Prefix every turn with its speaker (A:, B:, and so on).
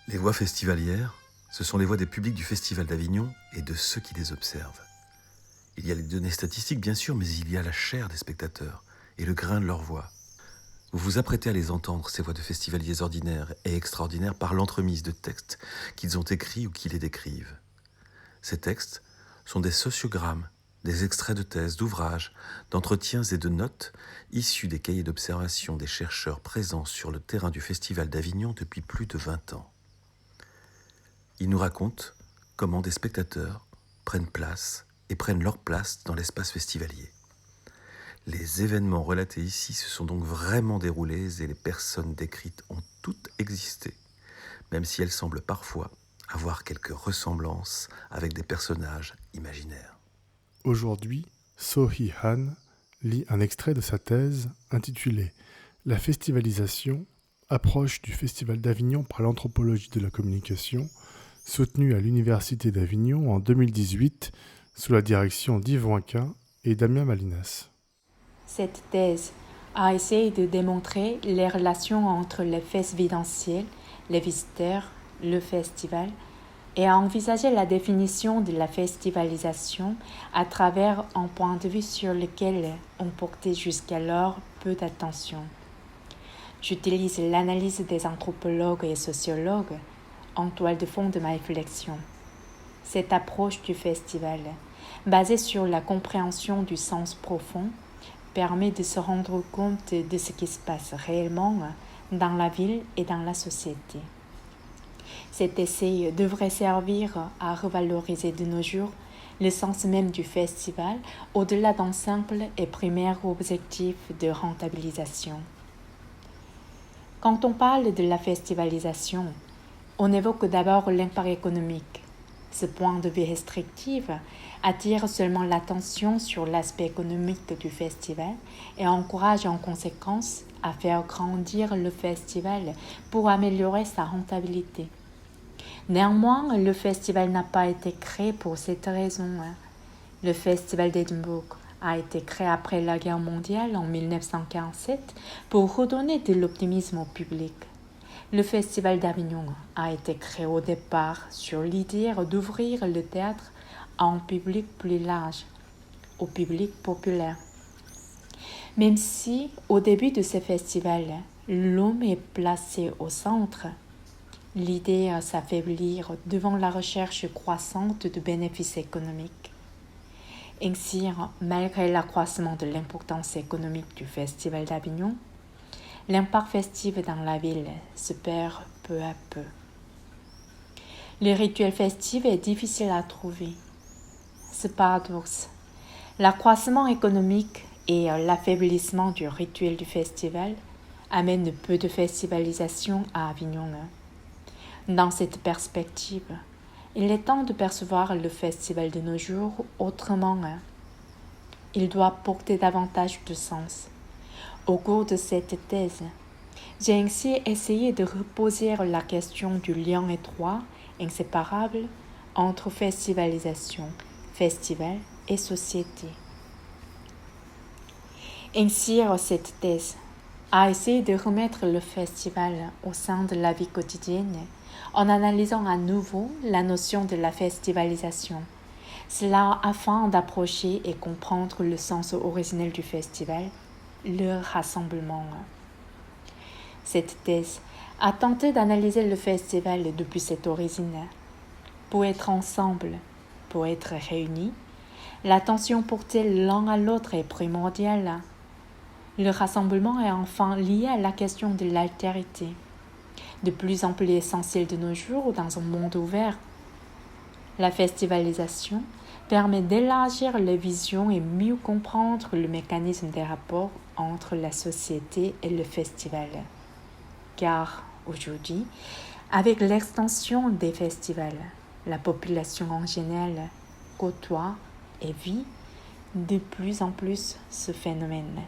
A: Les voix festivalières, ce sont les voix des publics du Festival d'Avignon et de ceux qui les observent. Il y a les données statistiques, bien sûr, mais il y a la chair des spectateurs et le grain de leur voix. Vous vous apprêtez à les entendre, ces voix de festivaliers ordinaires et extraordinaires, par l'entremise de textes qu'ils ont écrits ou qui les décrivent. Ces textes sont des sociogrammes, des extraits de thèses, d'ouvrages, d'entretiens et de notes issus des cahiers d'observation des chercheurs présents sur le terrain du Festival d'Avignon depuis plus de 20 ans. Ils nous racontent comment des spectateurs prennent place et prennent leur place dans l'espace festivalier. Les événements relatés ici se sont donc vraiment déroulés et les personnes décrites ont toutes existé, même si elles semblent parfois avoir quelques ressemblances avec des personnages imaginaires.
B: Aujourd'hui, So-hee Han lit un extrait de sa thèse intitulée « La festivalisation, approche du Festival d'Avignon par l'anthropologie de la communication », soutenue à l'Université d'Avignon en 2018 sous la direction d'Yves Wanquin et Damien Malinas.
C: Cette thèse a essayé de démontrer les relations entre les faits événementiels, les visiteurs, le festival, et a envisagé la définition de la festivalisation à travers un point de vue sur lequel on portait jusqu'alors peu d'attention. J'utilise l'analyse des anthropologues et sociologues en toile de fond de ma réflexion. Cette approche du festival, basée sur la compréhension du sens profond, permet de se rendre compte de ce qui se passe réellement dans la ville et dans la société. Cet essai devrait servir à revaloriser de nos jours le sens même du festival au-delà d'un simple et primaire objectif de rentabilisation. Quand on parle de la festivalisation, on évoque d'abord l'impact économique. Ce point de vue restrictif attire seulement l'attention sur l'aspect économique du festival et encourage en conséquence à faire grandir le festival pour améliorer sa rentabilité. Néanmoins, le festival n'a pas été créé pour cette raison. Le festival d'Édimbourg a été créé après la guerre mondiale en 1947 pour redonner de l'optimisme au public. Le Festival d'Avignon a été créé au départ sur l'idée d'ouvrir le théâtre à un public plus large, au public populaire. Même si, au début de ce festival, l'homme est placé au centre, l'idée s'affaiblit devant la recherche croissante de bénéfices économiques. Ainsi, malgré l'accroissement de l'importance économique du Festival d'Avignon, l'impact festif dans la ville se perd peu à peu. Le rituel festif est difficile à trouver. Ce paradoxe, l'accroissement économique et l'affaiblissement du rituel du festival amènent peu de festivalisation à Avignon. Dans cette perspective, il est temps de percevoir le festival de nos jours autrement. Il doit porter davantage de sens. Au cours de cette thèse, j'ai ainsi essayé de reposer la question du lien étroit, inséparable, entre festivalisation, festival et société. Ainsi, cette thèse a essayé de remettre le festival au sein de la vie quotidienne en analysant à nouveau la notion de la festivalisation. Cela afin d'approcher et comprendre le sens originel du festival, le rassemblement. Cette thèse a tenté d'analyser le festival depuis cette origine. Pour être ensemble, pour être réunis, l'attention portée l'un à l'autre est primordiale. Le rassemblement est enfin lié à la question de l'altérité, de plus en plus essentielle de nos jours dans un monde ouvert. La festivalisation permet d'élargir les visions et mieux comprendre le mécanisme des rapports entre la société et le festival. Car aujourd'hui, avec l'extension des festivals, la population en général côtoie et vit de plus en plus ce phénomène.